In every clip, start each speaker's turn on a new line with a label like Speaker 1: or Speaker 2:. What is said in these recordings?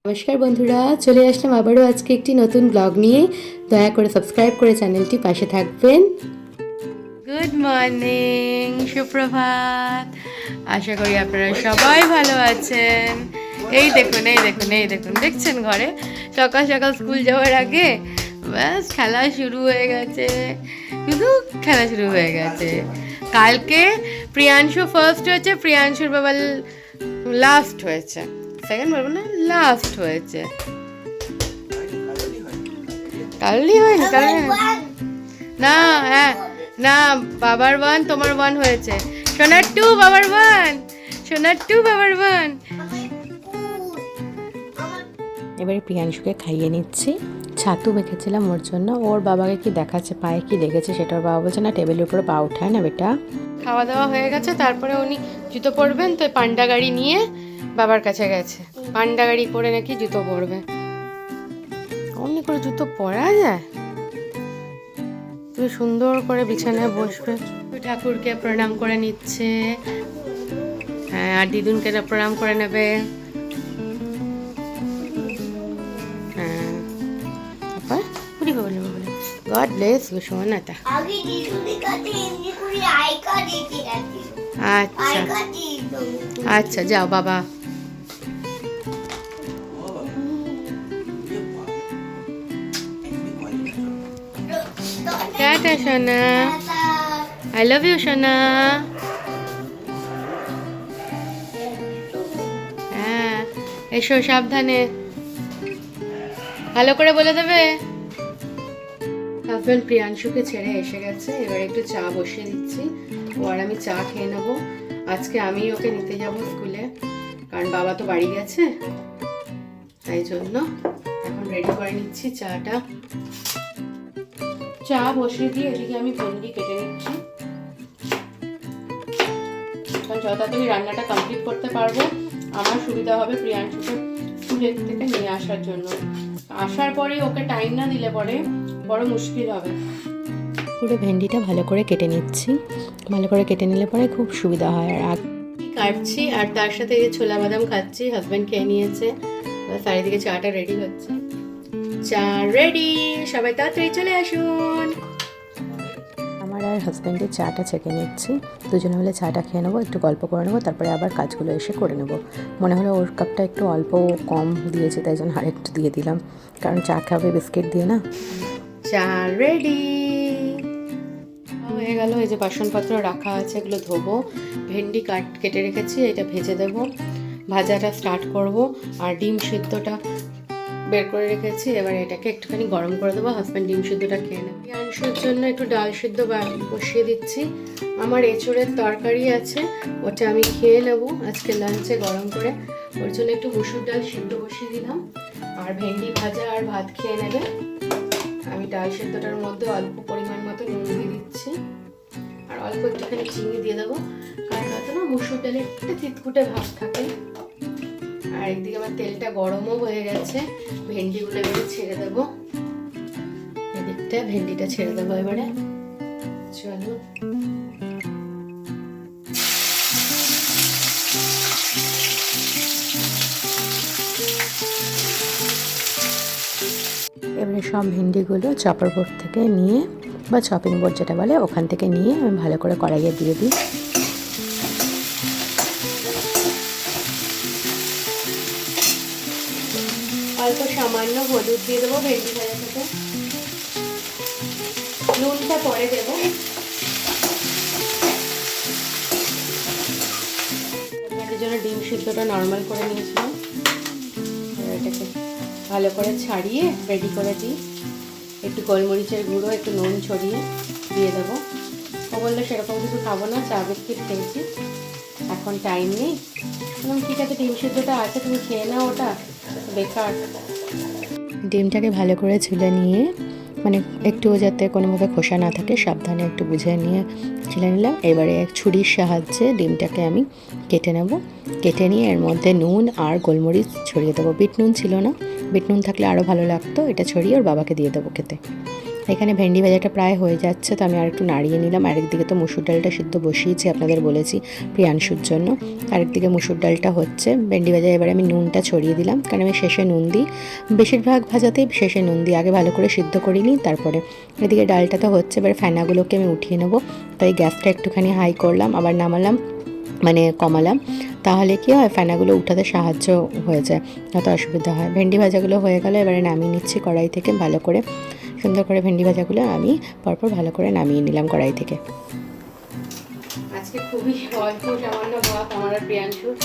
Speaker 1: নমস্কার বন্ধুরা, চলে আসলাম আবারও আজকে একটি নতুন ব্লগ নিয়ে। দয়া করে সাবস্ক্রাইব করে চ্যানেলটি পাশে থাকবেন। গুড মর্নিং, সুপ্রভাত। আশা করি আপনারা সবাই ভালো আছেন। এই দেখুন দেখছেন ঘরে সকাল সকাল স্কুল যাওয়ার আগে ব্যাস খেলা শুরু হয়ে গেছে, শুধু খেলা শুরু হয়ে গেছে। কালকে প্রিয়াংশু ফার্স্ট হয়েছে, প্রিয়াংশুর বাবা লাস্ট হয়েছে, সেকেন্ড বলবো না, লাস্ট হয়েছে। কালই হয়নি, না, হ্যাঁ না, বাবার ওয়ান তোমার ওয়ান হয়েছে, সোনার টু বাবার ওয়ান, সোনার টু বাবার ওয়ান। এবারে প্রিয়াংশুকে খাইয়ে নিচ্ছি। ছাতু মেখেছিলাম ওর জন্য। ওর বাবাকে কি দেখাচ্ছে, পায়ে কি লেগেছে সেটা ওর বাবা বলছে না, টেবিলের উপরে পা উঠায় না বেটা। খাওয়া দাওয়া হয়ে গেছে, তারপরে উনি জুতো পরবেন, তো পান্ডা গাড়ি নিয়ে বাবার কাছে গেছে। পান্ডা গাড়ি করে নাকি জুতো পরবে। অমনি করে জুতো পরা যায়? তুই সুন্দর করে বিছানায় বসবে। ঠাকুরকে প্রণাম করে নিচ্ছে, হ্যাঁ, আর দিদুনকে প্রণাম করে নেবে। হ্যাঁ, গড ব্লেস ইউ সোনাটা। আচ্ছা আচ্ছা, যাও বাবা। টাটা সোনা, আই লাভ ইউ সোনা। হ্যাঁ, এসো সাবধানে, ভালো করে বলে দেবে। হাজব্যান্ড প্রিয়াংশুকে ছেড়ে এসে গেছে, এবার একটু চা বসিয়ে দিচ্ছি। ও আর আমি চা খেয়ে নেবো। আজকে আমি ওকে নিতে যাব স্কুলে, কারণ বাবা তো বাড়ি গেছে, তাই জন্য এখন রেডি করে নিচ্ছি চাটা। চা বসিয়ে দিয়ে এদিকে আমি ভেন্ডি কেটে নিচ্ছি, কারণ যত তাড়াতাড়ি রান্নাটা কমপ্লিট করতে পারবো আমার সুবিধা হবে প্রিয়াংশুকে স্কুলের থেকে নিয়ে আসার জন্য। আসার পরে ওকে টাইম না দিলে পরে বড় মুশকিল হবে। পুরো ভেন্ডিটা ভালো করে কেটে নিচ্ছি, ভালো করে কেটে নিলে পরে খুব সুবিধা হয়। আর কাটছি আর তার সাথে এই ছোলা বাদাম খাচ্ছি। হাজব্যান্ড খেয়ে নিয়েছে, চারিদিকে চাটা রেডি হচ্ছে। চা রেডি, সবাই তাড়াতাড়ি চলে আসুন। আমার আর হাজব্যান্ডের চাটা ছেঁকে নিচ্ছি, দুজনে মিলে চাটা খেয়ে নেবো, একটু গল্প করে নেবো, তারপরে আবার কাজগুলো এসে করে নেবো। মনে হলো ওর কাপটা একটু অল্প কম দিয়েছে, তাই জন্য আরেকটু দিয়ে দিলাম, কারণ চা খাবে বিস্কিট দিয়ে না। চা রেডি হয়ে গেল। এই যে বাসনপত্র রাখা আছে, এগুলো ধোবো। ভেন্ডি কেটে রেখেছি, এটা ভেজে দেবো, ভাজাটা স্টার্ট করব। আর ডিম সিদ্ধটা বের করে রেখেছি, এবার এটাকে একটুখানি গরম করে দেবো। হাজব্যান্ড ডিম সিদ্ধটা খেয়ে নেবে। প্রিয়াংশুর জন্য একটু ডাল সিদ্ধ বসিয়ে দিচ্ছি। আমার এঁচোড়ের তরকারি আছে, ওটা আমি খেয়ে নেবো আজকে লাঞ্চে গরম করে। ওর জন্য একটু মুসুর ডাল সিদ্ধ বসিয়ে দিলাম, আর ভেন্ডি ভাজা আর ভাত খেয়ে নেবে। আমি ডাল সিদ্ধটার মধ্যে অল্প পরিমাণ মতো নুন দিয়ে দিচ্ছি, আর অল্প একটুখানি চিনি দিয়ে দেবো, কারণ হয়তো না মুসুর ডালে একটা তিতকুটে ভাব থাকে। আর একদিকে আমার তেলটা গরমও হয়ে গেছে, ভেন্ডিগুলো এবারে ছেড়ে দেবো। এদিকটা ভেন্ডিটা ছেড়ে দেবো এবারে। চলো, এবারে সব ভেন্ডিগুলো চপার বোর্ড থেকে নিয়ে, বা চপিং বোর্ড যেটা বলে, ওখান থেকে নিয়ে আমি ভালো করে কড়াইয়ে দিয়ে দিই। অল্প সামান্য হলুদ দিয়ে দেবো ভেন্ডি ভাজা থেকে, নুনটা পরে দেবো। এর জন্য ডিম সিদ্ধটা নর্মাল করে নিয়েছিলাম, এটাকে ভালো করে ছাড়িয়ে রেডি করে দিই। একটু গোলমরিচের গুঁড়ো, একটু নুন ছড়িয়ে দিয়ে দেবো। ও বললে সেরকম কিছু খাবো না, চা বিস্কিট খেয়েছি, এখন টাইম নেই। ঠিক আছে, ডিম সিদ্ধটা আছে, তুমি খেয়ে নাও, ওটা বেকার। ডিমটাকে ভালো করে ছুলে নিয়ে, মানে একটুও যাতে কোনোভাবে খোসা না থাকে সাবধানে একটু বুঝে নিয়ে ছুলে নিলাম। এবারে ছুরির সাহায্যে ডিমটাকে আমি কেটে নেব। কেটে নিয়ে এর মধ্যে নুন আর গোলমরিচ ছড়িয়ে দেবো। বিট নুন ছিল না, বিট নুন থাকলে আরও ভালো লাগতো। এটা ছড়িয়ে ওর বাবাকে দিয়ে দেবো খেতে। এখানে ভেন্ডি ভাজাটা প্রায় হয়ে যাচ্ছে, তো আমি আর একটু নাড়িয়ে নিলাম। আরেকদিকে তো মুসুর ডালটা সিদ্ধ বসিয়েছি, আপনাদের বলেছি প্রিয়াংশুর জন্য। আরেকদিকে মুসুর ডালটা হচ্ছে। ভেন্ডি ভাজা এবারে আমি নুনটা ছড়িয়ে দিলাম, কারণ আমি শেষে নুন দিই, বেশিরভাগ ভাজাতেই শেষে নুন দিই, আগে ভালো করে সিদ্ধ করিনি তারপরে। এদিকে ডালটা তো হচ্ছে, এবার ফেনাগুলোকে আমি উঠিয়ে নেবো, তাই গ্যাসটা একটুখানি হাই করলাম, আবার নামালাম, মানে কমালাম, তাহলে কি হয় ফেনাগুলো উঠাতে সাহায্য হয়ে যায়, অত অসুবিধা হয়। ভেন্ডি ভাজাগুলো হয়ে গেলে এবারে নামিয়ে নিচ্ছি কড়াই থেকে। ভালো করে সুন্দর করে ভেন্ডি ভাজাগুলো আমি পরপর ভালো করে নামিয়ে নিলাম কড়াই থেকে। আজকে খুবই অল্প সামান্য ভাত আমার আর প্রিয়াংশুর,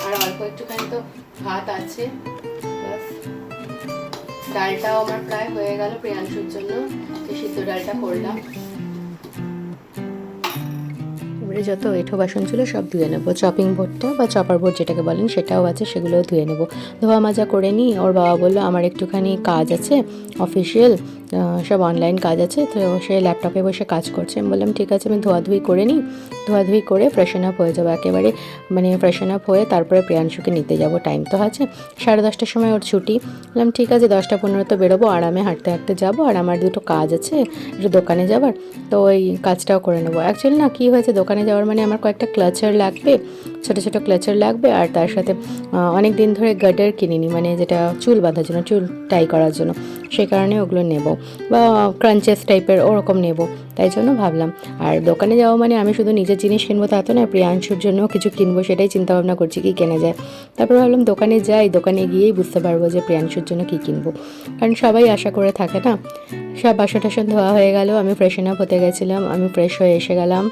Speaker 1: আর অল্প একটুখানি তো ভাত আছে, বাস। ডালটাও আমার প্রায় হয়ে গেল প্রিয়াংশুর জন্য, সিদ্ধ ডালটা করলাম। এবারে যত এঁঠো বাসন ছিল সব ধুয়ে নেবো। চপিং বোর্ডটা বা চপার বোর্ড যেটাকে বলেন সেটাও আছে, সেগুলোও ধুয়ে নেবো। ধোয়া মাজা করে নিই। ওর বাবা বললো আমার একটুখানি কাজ আছে, অফিসিয়াল সব অনলাইন কাজ আছে, তো সে ল্যাপটপে বসে কাজ করছে। আমি বললাম ঠিক আছে, আমি ধোয়াধুয়ি করে নিই, ধোয়াধুয়ি করে ফ্রেশন আপ হয়ে যাবো একেবারে, মানে ফ্রেশন আপ হয়ে তারপরে প্রিয়াংশুকে নিতে যাবো। টাইম তো আছে, 10:30টার সময় ওর ছুটি। বললাম ঠিক আছে, 10টা 15 তো বেরোবো, আরামে হাঁটতে হাঁটতে যাবো। আর আমার দুটো কাজ আছে, একটু দোকানে যাবার, তো ওই কাজটাও করে নেবো। অ্যাকচুয়ালি না কী হয়েছে, দোকানে যাওয়ার মানে আমার কয়েকটা ক্লাচার লাগবে, ছোটো ছোটো ক্লাচার লাগবে, আর তার সাথে অনেক দিন ধরে গার্ডার কিনিনি, মানে যেটা চুল বাঁধার জন্য, চুল টাই করার জন্য, সেই কারণে ওগুলো নেব, বা ক্রাঞ্চেস টাইপের ওরকম নেব, তাই জন্য ভাবলাম। আর দোকানে যাওয়া মানে আমি শুধু নিজের জিনিস কিনবো তা তো না, প্রিয়াংশুর জন্য কিছু কিনবো, সেটাই চিন্তাভাবনা করছি কী কেনা যায়। তারপর ভাবলাম দোকানে যাই, দোকানে গিয়েই বুঝতে পারবো যে প্রিয়াংশুর জন্য কী কিনবো, কারণ সবাই আশা করে থাকে না। সব বাসন টাসন ধোয়া হয়ে গেল, আমি ফ্রেশন আপ হতে গেছিলাম, আমি ফ্রেশ হয়ে এসে গেলাম,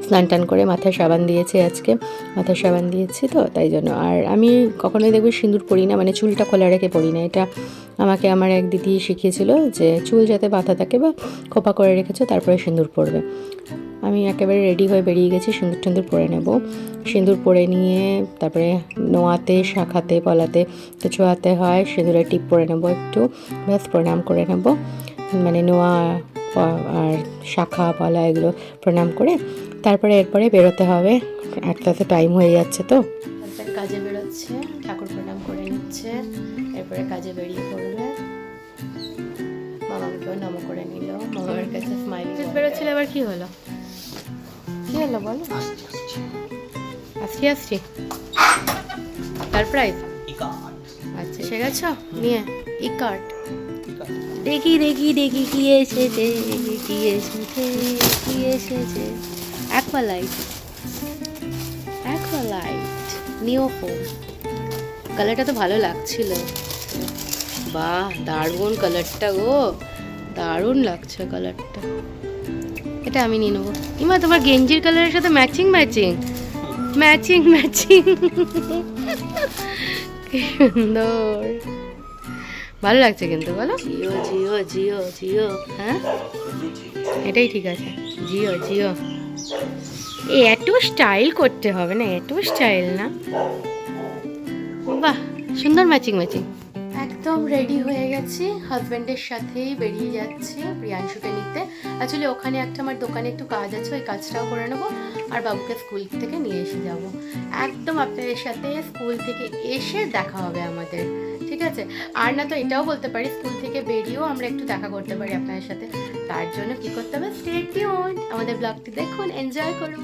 Speaker 1: স্নান টান করে মাথায় সাবান দিয়েছি, আজকে মাথায় সাবান দিয়েছি তো তাই জন্য। আর আমি কখনোই দেখবো সিঁদুর পরি না, মানে চুলটা খোলা রেখে পরি না। এটা আমাকে আমার এক দিদি শিখিয়েছিল যে চুল যাতে বাঁধা থাকে বা খোপা করে রেখেছো তারপরে সিঁদুর পরবে। আমি একেবারে রেডি হয়ে বেরিয়ে গেছি, সিঁদুর টিন্দুর পরে নেব। সিঁদুর পরে নিয়ে তারপরে নোয়াতে, শাখাতে, পলাতে তো ছোঁয়াতে হয়, সিঁদুরের টিপ পরে নেব একটু, ব্যাস প্রণাম করে নেব, মানে নোয়া আর শাখা পলা এগুলো প্রণাম করে তারপরে এরপরে বেরোতে হবে। একটা তো টাইম হয়ে যাচ্ছে, তো কাজে বেরোচ্ছে, ঠাকুর প্রণাম করে নিচ্ছে, এরপরে কাজে বেরিয়ে পড়বে। মামাকেও নম করে নিল, মামার কাছে স্মাইল বেরোচ্ছিল। এবার কি হলো, কি হলো বলো? আসছি আসছি সারপ্রাইজ। আচ্ছা সে গেছো নিয়ে ই কার্ড, দেখি দেখি দেখি কি এসেছে, কি এসেছে, কি এসেছে। অ্যাকোয়ালাইট, অ্যাকোয়ালাইট নিও ফোম। কালারটা তো ভালো লাগছিল, বাহ দারুণ কালারটা গো, দারুণ লাগছে কালারটা। এটা আমি নিয়ে নেবো। ইমা তোমার গেঞ্জির কালারের সাথে ম্যাচিং ম্যাচিং ম্যাচিং ম্যাচিং, কি সুন্দর, ভালো লাগছে কিন্তু বলো। জিও জিও জিও জিও, হ্যাঁ এটাই ঠিক আছে, জিও জিও। এত স্টাইল করতে হবে না, এত স্টাইল না, বাহ সুন্দর ম্যাচিং ম্যাচিং। একদম রেডি হয়ে গেছি, হাজব্যান্ডের সাথেই বেরিয়ে যাচ্ছি প্রিয়াংশুকে নিতে। অ্যাকচুয়ালি ওখানে একটা আমার দোকানে একটু কাজ আছে, ওই কাজটাও করে নেবো, আর বাবুকে স্কুল থেকে নিয়ে এসে যাব। একদম আপনাদের সাথে স্কুল থেকে এসে দেখা হবে আমাদের, ঠিক আছে? আর না তো এটাও বলতে পারি, স্কুল থেকে বেরিয়েও আমরা একটু দেখা করতে পারি আপনাদের সাথে। তার জন্য কি করতে হবে, স্টে টিউনড, আমাদের ব্লগটি দেখুন, এনজয় করুন।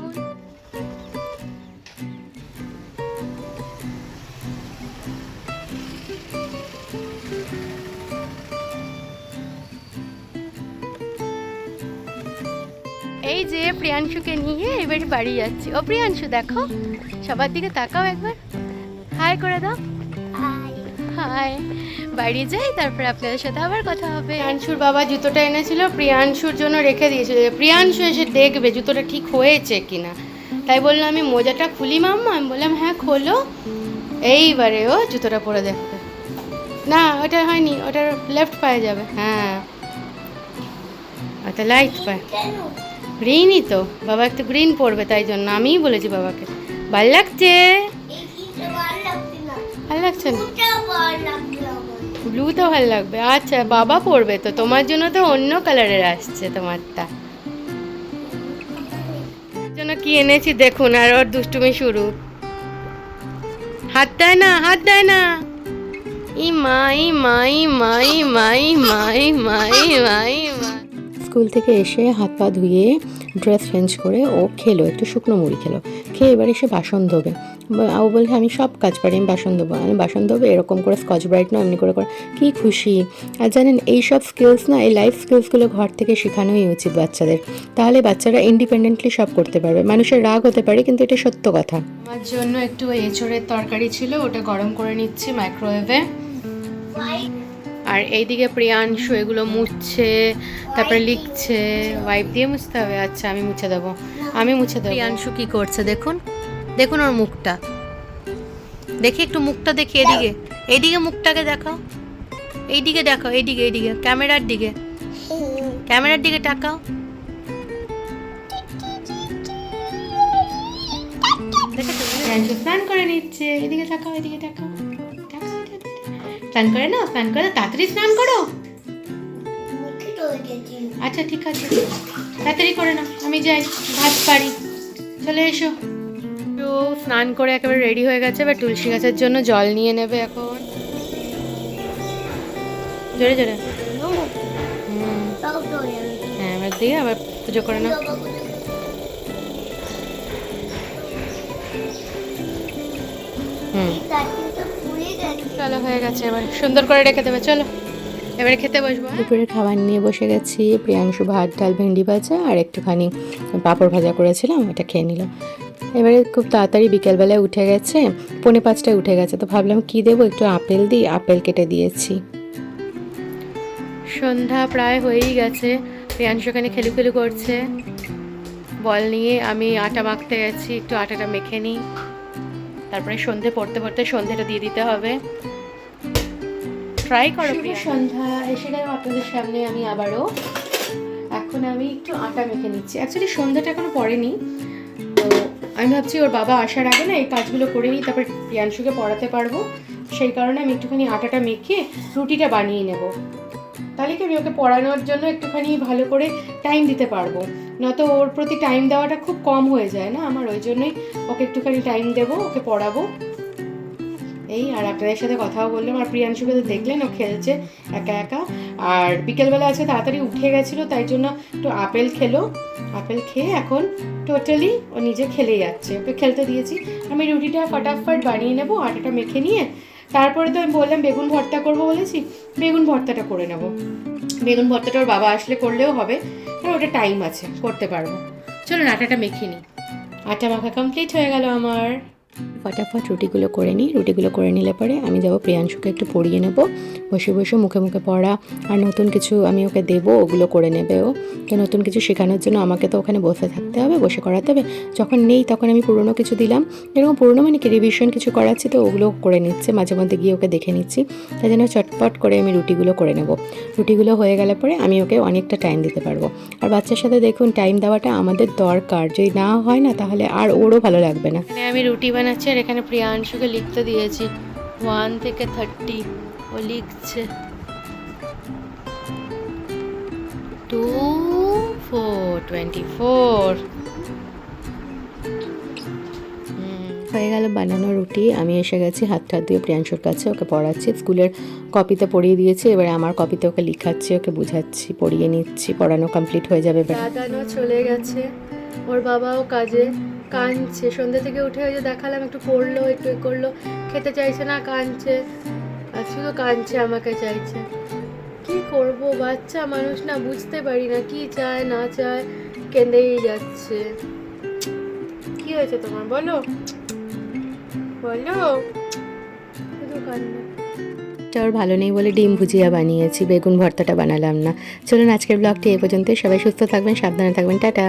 Speaker 1: এই যে প্রিয়াংশুকে নিয়ে এবার বাড়ি যাচ্ছি। ও প্রিয়াংশু দেখো, সবার দিকে তাকাও একবার, হাই করে দাও, হাই। বাড়ি যাই, তারপর আপনাদের সাথে আবার কথা হবে। প্রিয়াংশুর বাবা জুতোটা এনেছিল, প্রিয়াংশুর জন্য রেখে দিয়েছিল, প্রিয়াংশু এসে দেখবে জুতোটা ঠিক হয়েছে কিনা। তাই বললাম আমি মোজাটা খুলি মাম্মা, আমি বললাম হ্যাঁ খোলো। এইবারে ও জুতোটা পরে দেখবে, না ওটা হয়নি, ওটা লেফট পায়ে যাবে, হ্যাঁ ওটা লাইট পায়ে, গ্রিনই তো, বাবা একটু গ্রিন পরবে, তাই জন্য আমিই বলেছি বাবাকে। ভাল লাগছে, ভাল লাগছে না, ব্লু তো ভাল লাগবে। আচ্ছা বাবা পরবে তো, তোমার জন্য তো অন্য কালারের আসছে তোমারটা, জন্য কি এনেছি দেখুন। আর ওর দুষ্টুমি শুরু, হাত দেয় না, হাত দেয় না, ই মাই মাই মাই মাই মাই মাই মাই মাই। স্কুল থেকে এসে হাত পা ধুয়ে ড্রেস চেঞ্জ করে ও খেলো, একটু শুকনো মুড়ি খেলো, খেয়ে এবার এসে বাসন ধোবে। ও বলছে আমি সব কাজ পারি, আমি বাসন ধোবো। আমি বাসন ধোবো এরকম করে স্কচ ব্রাইট না এমনি করে করে, কী খুশি। আর জানেন এইসব স্কিলস না, এই লাইফ স্কিলসগুলো ঘর থেকে শেখানোই উচিত বাচ্চাদের, তাহলে বাচ্চারা ইন্ডিপেন্ডেন্টলি সব করতে পারবে। মানুষের রাগ হতে পারে কিন্তু এটা সত্য কথা। আমার জন্য একটু এঁচোড়ের তরকারি ছিল, ওটা গরম করে নিচ্ছি মাইক্রোওয়েভে। আর এইদিকে প্রিয়াংশু এগুলো মুছছে, তারপরে লিখছে। ওয়াইপ দিয়ে মুছতে হবে? আচ্ছা আমি মুছে দেবো, আমি মুছে দেবো। প্রিয়াংশু কি করছে দেখুন, দেখুন ওর মুখটা দেখি, একটু মুখটা দেখি, এদিকে এইদিকে মুখটাকে দেখাও, এইদিকে দেখাও, এইদিকে এইদিকে ক্যামেরার দিকে, ক্যামেরার দিকে তাকাও। দেখেছো প্রিয়াংশু স্নান করে নিচ্ছে, এদিকে তাকাও, এদিকে তাকাও, স্নান করে না, স্নান করে তাড়াতাড়ি স্নান করো। আচ্ছা ঠিক আছে, তাড়াতাড়ি করে না, আমি যাই ভাত পারি, চলে এসো। তো স্নান করে একেবারে রেডি হয়ে গেছে, এবার তুলসী গাছের জন্য জল নিয়ে নেবে এখন, জোরে জোরে। হ্যাঁ এবার দিয়ে আবার পুজো করে নাও। চলো হয়ে গেছে, এবার সুন্দর করে রেখে দেবে। চলো এবারে খেতে বসবো। দুপুরের খাবার নিয়ে বসে গেছি। প্রিয়াংশু ভাত ডাল ভেন্ডি ভাজা আর একটুখানি পাঁপড় ভাজা করেছিলাম, ওটা খেয়ে নিলাম। এবারে খুব তাড়াতাড়ি বিকেলবেলায় উঠে গেছে, 4:45টায় উঠে গেছে, তো ভাবলাম কি দেবো, একটু আপেল দিই, আপেল কেটে দিয়েছি। সন্ধ্যা প্রায় হয়েই গেছে, প্রিয়াংশু এখানে খেলু করছে বল নিয়ে। আমি আটা মাখতে গেছি, একটু আটাটা মেখে নিই, তারপরে সন্ধে পড়তে পড়তে সন্ধেটা দিয়ে দিতে হবে। ট্রাই করো। সন্ধ্যা এসে গেল আপনাদের সামনে আমি আবারও। এখন আমি একটু আটা মেখে নিচ্ছি। অ্যাকচুয়ালি সন্ধ্যাটা এখনো পড়েনি, তো আমি ভাবছি ওর বাবা আসার আগে না এই কাজগুলো করে নিই, তারপর প্রিয়াংশুকে পড়াতে পারবো। সেই কারণে আমি একটুখানি আটাটা মেখে রুটিটা বানিয়ে নেব, তাহলে কি আমি ওকে পড়ানোর জন্য একটুখানি ভালো করে টাইম দিতে পারবো। নয়তো ওর প্রতি টাইম দেওয়াটা খুব কম হয়ে যায় না আমার, ওই জন্যই ওকে একটুখানি টাইম দেবো, ওকে পড়াবো। এই আর আপনাদের সাথে কথাও বললাম। আর প্রিয়াংশুকে তো দেখলেন ও খেলছে একা একা। আর বিকেলবেলা আছে তাড়াতাড়ি উঠে গেছিলো, তাই জন্য একটু আপেল খেলো, আপেল খেয়ে এখন টোটালি ও নিজে খেলে যাচ্ছে, ওকে খেলতে দিয়েছি। আমি রুটিটা ফটাফট বানিয়ে নেবো, আটাটা মেখে নিয়ে। তারপরে তো আমি বললাম বেগুন ভর্তা করবো বলেছি, বেগুন ভর্তাটা করে নেব। বেগুন ভর্তাটা ওর বাবা আসলে করলেও হবে, কারণ ওটা টাইম আছে, করতে পারবো। চলুন আটাটা মেখে নিই। আটা মাখা কমপ্লিট হয়ে গেল আমার। ফটাফট রুটিগুলো করে নিই। রুটিগুলো করে নিলে পরে আমি যাব প্রিয়াংশুকে একটু পড়িয়ে নেব, বসে বসে মুখে মুখে পড়া আর নতুন কিছু আমি ওকে দেবো, ওগুলো করে নেবে ও। তো নতুন কিছু শেখানোর জন্য আমাকে তো ওখানে বসে থাকতে হবে, বসে করাতে হবে। যখন নেই তখন আমি পুরনো কিছু দিলাম, এরকম পুরনো মানে কি রিভিশন কিছু করাচ্ছি, তো ওগুলো করে নিচ্ছে, মাঝে মধ্যে গিয়ে ওকে দেখে নিচ্ছি। তাই জন্য চটপট করে আমি রুটিগুলো করে নেব। রুটিগুলো হয়ে গেলে পরে আমি ওকে অনেকটা টাইম দিতে পারবো। আর বাচ্চার সাথে দেখুন টাইম দেওয়াটা আমাদের দরকার, যদি না হয় না তাহলে আর ওরও ভালো লাগবে না। আমি রুটি বানাচ্ছি আর এখানে প্রিয়াংশুকে লিখতে দিয়েছি 1 থেকে 30, ও লিখছে 2, 4, 24। হয়ে গেল বানানো রুটি। আমি এসে গেছি হাত দিয়ে প্রিয়াংশুর কাছে, ওকে পড়াচ্ছি। স্কুলের কপিতে পড়িয়ে দিয়েছি, এবারে আমার কপিতে ওকে লিখাচ্ছি, ওকে বুঝাচ্ছি, পড়িয়ে নিচ্ছি। পড়ানো কমপ্লিট হয়ে যাবে। দাদানো চলে গেছে, ওর বাবাও কাজে, কাঁদছে সন্ধ্যে থেকে উঠে, ওই যে দেখালাম একটু পড়লো, একটু করলো, খেতে চাইছে না, কাঁদছে, আর শুধু কাঁদছে, আমাকে চাইছে। কি করব, বাচ্চা মানুষ না, বুঝতে পারি না কি চায় না চায়, কেঁদেই যাচ্ছে। কি হয়েছে তোমার বলো বলো, শুধু কান্না। ওর ভালো নেই বলে ডিম ভুজিয়া বানিয়েছি, বেগুন ভর্তাটা বানালাম না। চলুন আজকের ব্লগটি এই পর্যন্ত। সবাই সুস্থ থাকবেন, সাবধানে থাকবেন, টাটা।